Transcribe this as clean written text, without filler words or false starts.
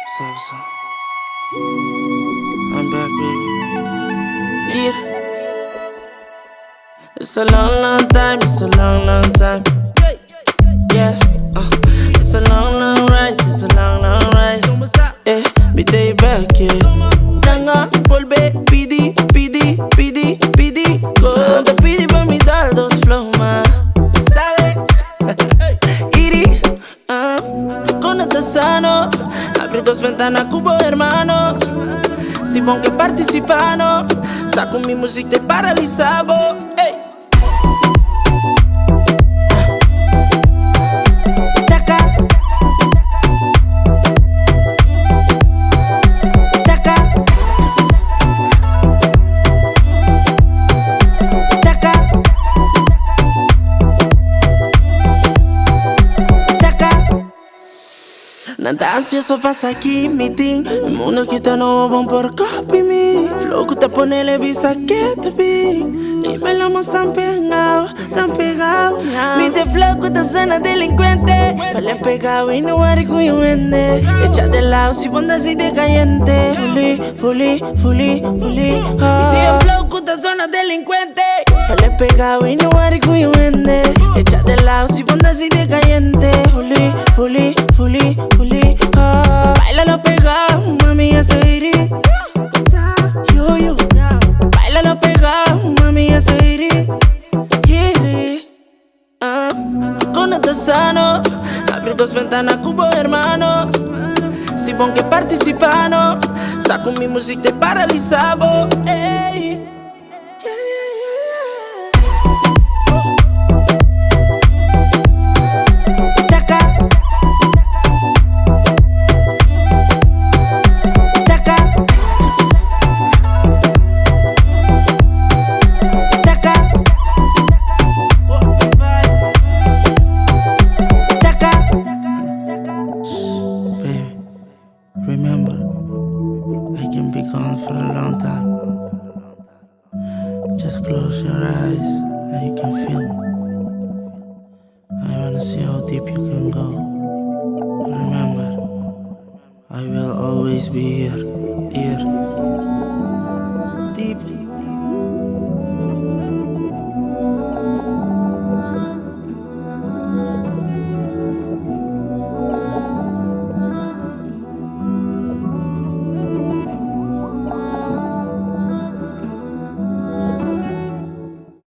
What's up? I'm back, baby. Yeah. It's a long time, it's a long time. Yeah, it's a long ride, it's a long ride. Yeah, me day back, yeah. Nanga, volve, pidi, go. Te pidi pa' mi dar dos flow más. ¿Sabe? Iri, con esto sano. Abrí dos ventanas, cubo hermano. Si bon que participano, saco mi música te paralizado. Ey. Chaca, chaca, chaca, chaca. Nada ansioso pasa aquí, meeting. El mundo que está no van por copy me. Flow que te pone le visa que te vi. Y bailamos tan pegado, tan pegado. Mi te flow que te suena delincuente. Vale pegado y no hay que yo vende. Echa de lado si pones así de caliente. Fully. Mi te flow que te suena delincuente. Vale pegado y no hay que yo vende. Echa de lado si pones así de caliente. Fully. Bailalo pegado, mami, ese irí. Yo. Bailalo pegado, mami, ese irí. Con esto sano. Abrí dos ventanas, cubo hermano. Si bon que participano, saco mi música te paralizado. Ey. Remember, I can be gone for a long time. Just close your eyes and you can feel me. I wanna see how deep you can go. Remember, I will always be here. Deep.